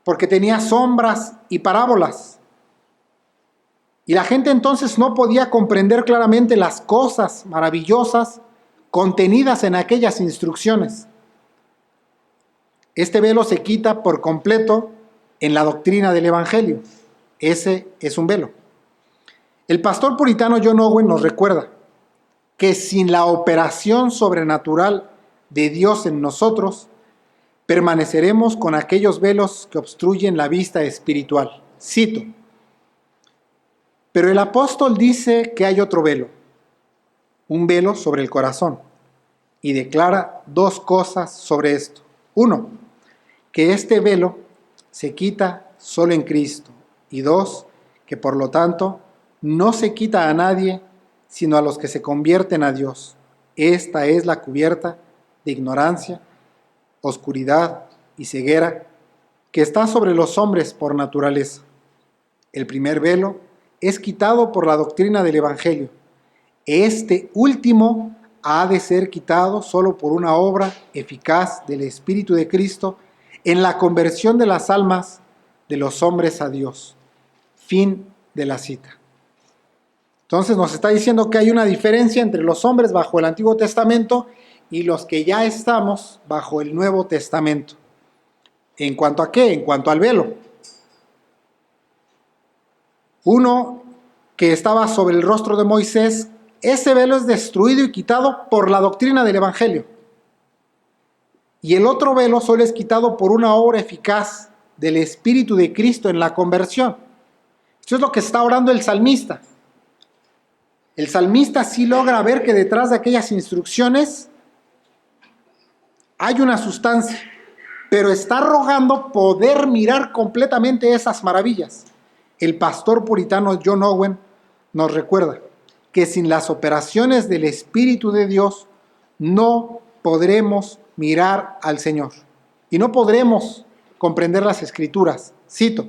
porque tenía sombras y parábolas. Y la gente entonces no podía comprender claramente las cosas maravillosas contenidas en aquellas instrucciones. Este velo se quita por completo en la doctrina del Evangelio. Ese es un velo. El pastor puritano John Owen nos recuerda que sin la operación sobrenatural de Dios en nosotros, permaneceremos con aquellos velos que obstruyen la vista espiritual. Cito: pero el apóstol dice que hay otro velo, un velo sobre el corazón, y declara dos cosas sobre esto. Uno, que este velo se quita solo en Cristo, y dos, que por lo tanto no se quita a nadie, sino a los que se convierten a Dios. Esta es la cubierta de ignorancia, oscuridad y ceguera que está sobre los hombres por naturaleza. El primer velo es quitado por la doctrina del Evangelio. Este último ha de ser quitado solo por una obra eficaz del Espíritu de Cristo en la conversión de las almas de los hombres a Dios. Fin de la cita. Entonces nos está diciendo que hay una diferencia entre los hombres bajo el Antiguo Testamento y los que ya estamos bajo el Nuevo Testamento. ¿En cuanto a qué? En cuanto al velo. Uno que estaba sobre el rostro de Moisés, ese velo es destruido y quitado por la doctrina del Evangelio. Y el otro velo solo es quitado por una obra eficaz del Espíritu de Cristo en la conversión. Eso es lo que está orando el salmista. El salmista sí logra ver que detrás de aquellas instrucciones hay una sustancia, pero está rogando poder mirar completamente esas maravillas. El pastor puritano John Owen nos recuerda que sin las operaciones del Espíritu de Dios no podremos mirar al Señor y no podremos comprender las Escrituras. Cito: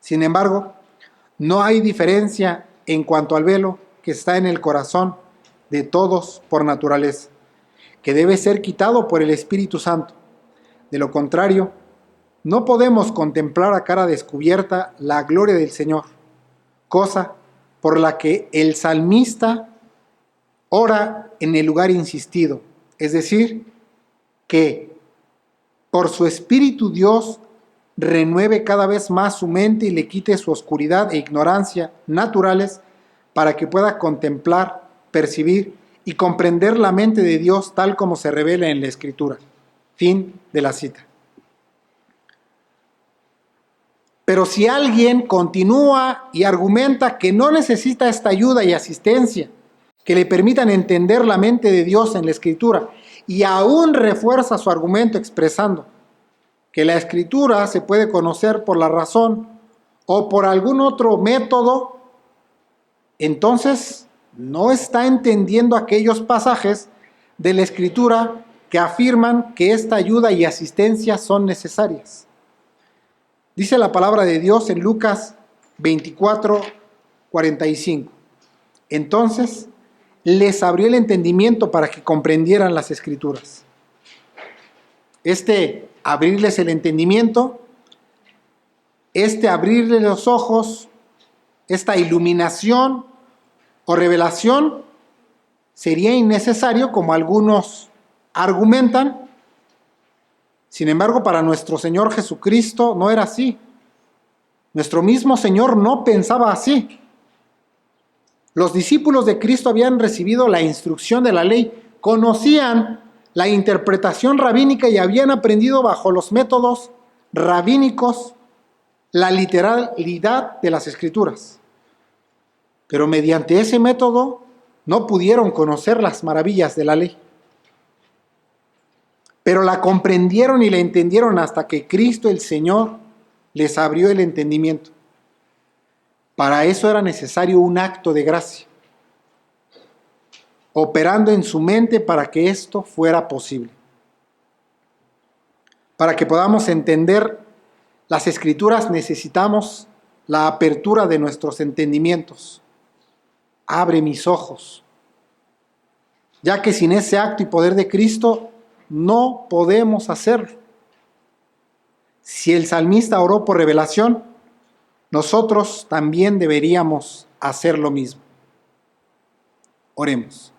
sin embargo, no hay diferencia en cuanto al velo que está en el corazón de todos por naturaleza, que debe ser quitado por el Espíritu Santo. De lo contrario, no podemos contemplar a cara descubierta la gloria del Señor, cosa por la que el salmista ora en el lugar insistido, es decir, que por su Espíritu Dios renueve cada vez más su mente y le quite su oscuridad e ignorancia naturales para que pueda contemplar, percibir y comprender la mente de Dios tal como se revela en la Escritura. Fin de la cita. Pero si alguien continúa y argumenta que no necesita esta ayuda y asistencia que le permitan entender la mente de Dios en la Escritura, y aún refuerza su argumento expresando que la Escritura se puede conocer por la razón o por algún otro método, entonces no está entendiendo aquellos pasajes de la Escritura que afirman que esta ayuda y asistencia son necesarias. Dice la palabra de Dios en Lucas 24:45. Entonces les abrió el entendimiento para que comprendieran las Escrituras. Este abrirles el entendimiento, abrirles los ojos, esta iluminación o revelación sería innecesario, como algunos argumentan. Sin embargo, para nuestro Señor Jesucristo no era así. Nuestro mismo Señor no pensaba así. Los discípulos de Cristo habían recibido la instrucción de la ley, conocían la interpretación rabínica y habían aprendido bajo los métodos rabínicos la literalidad de las Escrituras. Pero mediante ese método no pudieron conocer las maravillas de la ley. Pero la comprendieron y la entendieron hasta que Cristo el Señor les abrió el entendimiento. Para eso era necesario un acto de gracia, operando en su mente para que esto fuera posible. Para que podamos entender las Escrituras necesitamos la apertura de nuestros entendimientos. Abre mis ojos, ya que sin ese acto y poder de Cristo no podemos hacerlo. Si el salmista oró por revelación, nosotros también deberíamos hacer lo mismo. Oremos.